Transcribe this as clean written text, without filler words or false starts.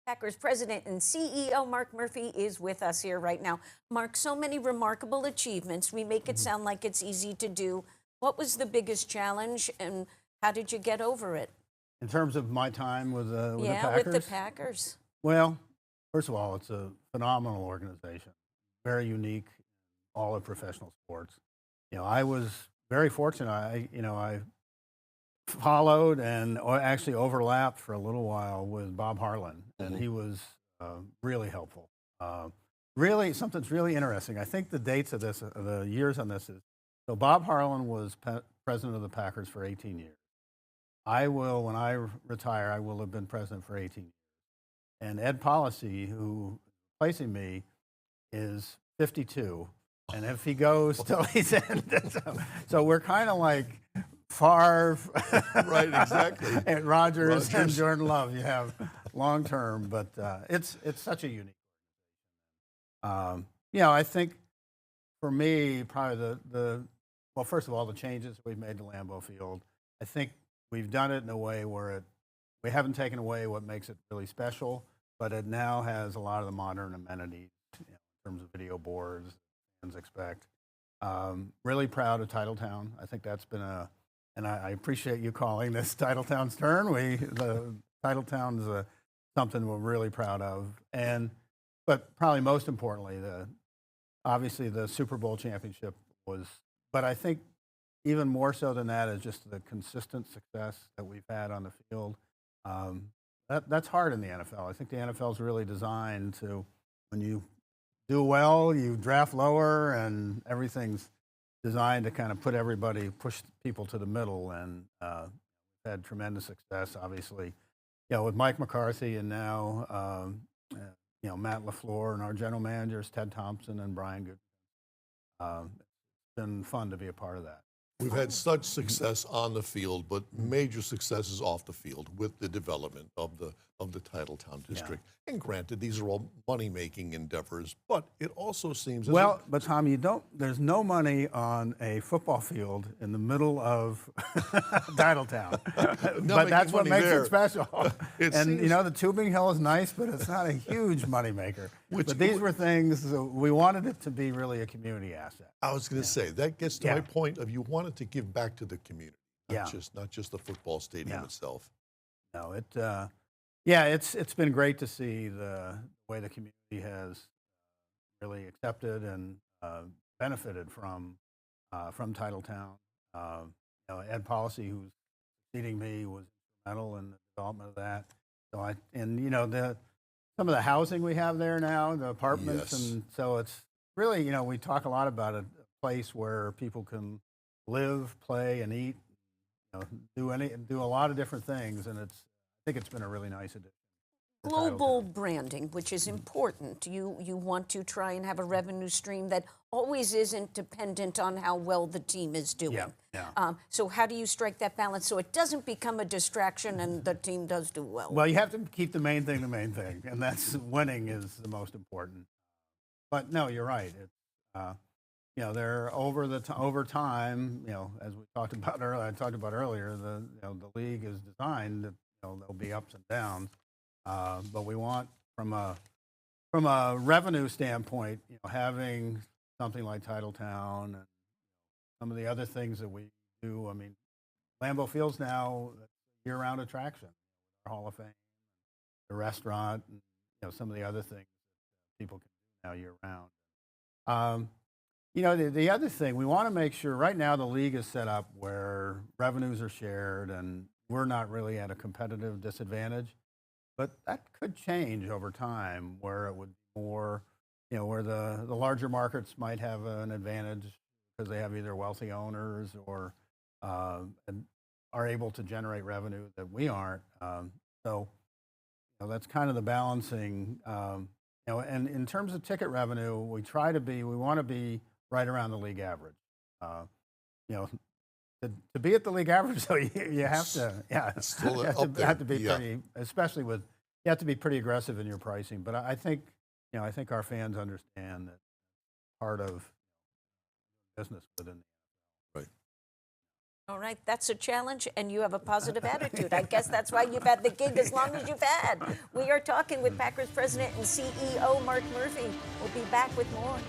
Packers president and CEO Mark Murphy is with us here right now. Mark, so many remarkable achievements. We make it sound like it's easy to do. What was the biggest challenge and how did you get over it? In terms of my time with the Yeah, Packers? with the Packers. Well, first of all, it's a phenomenal organization, very unique in all of professional sports. I was very fortunate. I followed and actually overlapped for a little while with Bob Harlan, and he was really helpful. Really, something's really interesting. I think the dates of this, the years on this is, so Bob Harlan was president of the Packers for 18 years. When I retire, I will have been president for 18 years. And Ed Policy, who replacing me, is 52. And if he goes till he's ended, so we're kind of like Favre, right? Exactly. and Rodgers and Jordan Love. You have long term, but it's such a unique. I think for me, probably well, first of all, the changes we've made to Lambeau Field. I think we've done it in a way where we haven't taken away what makes it really special, but it now has a lot of the modern amenities in terms of video boards, fans expect. Really proud of Titletown. I think that's been and I appreciate you calling this Titletown's turn. The Titletown is something we're really proud of. But probably most importantly, obviously the Super Bowl championship but I think even more so than that is just the consistent success that we've had on the field. That's hard in the NFL. I think the NFL is really designed to, when you do well, you draft lower, and everything's designed to kind of push people to the middle, and had tremendous success, obviously, with Mike McCarthy and now, Matt LaFleur, and our general managers, Ted Thompson and Brian Good. It's been fun to be a part of that. We've had such success on the field, but major successes off the field with the development of the Titletown district. Yeah. And granted, these are all money-making endeavors, but it also seems but Tom, there's no money on a football field in the middle of Titletown. But that's what makes it special. The tubing hill is nice, but it's not a huge moneymaker. But these were things we wanted it to be really a community asset. I was going to say that gets to my point of you wanted to give back to the community, not just the football stadium itself. No, it's been great to see the way the community has really accepted and benefited from Titletown. Ed Policy, who's succeeding me, was instrumental in the development of that. So some of the housing we have there now, the apartments, and so it's really we talk a lot about a place where people can live, play, and eat. Do a lot of different things, and I think it's been a really nice addition. Global branding, which is important. You want to try and have a revenue stream that always isn't dependent on how well the team is doing. So how do you strike that balance so it doesn't become a distraction and the team does do well? Well, you have to keep the main thing, and that's winning is the most important. But no, you're right. They're over time. As we talked about earlier, the league is designed that there'll be ups and downs. But we want, from a revenue standpoint, having something like Titletown and some of the other things that we do. I mean, Lambeau Field's now a year-round attraction. Our Hall of Fame, the restaurant, and some of the other things that people can do now year-round. The other thing, we want to make sure, right now the league is set up where revenues are shared and we're not really at a competitive disadvantage. But that could change over time where it would be more, where the larger markets might have an advantage because they have either wealthy owners or and are able to generate revenue that we aren't. So that's kind of the balancing. And in terms of ticket revenue, we want to be right around the league average. To be at the league average, so you have to, have to be pretty, especially you have to be pretty aggressive in your pricing. But I think our fans understand that part of business within the All right, that's a challenge, and you have a positive attitude. I guess that's why you've had the gig as long as you've had. We are talking with Packers President and CEO Mark Murphy. We'll be back with more.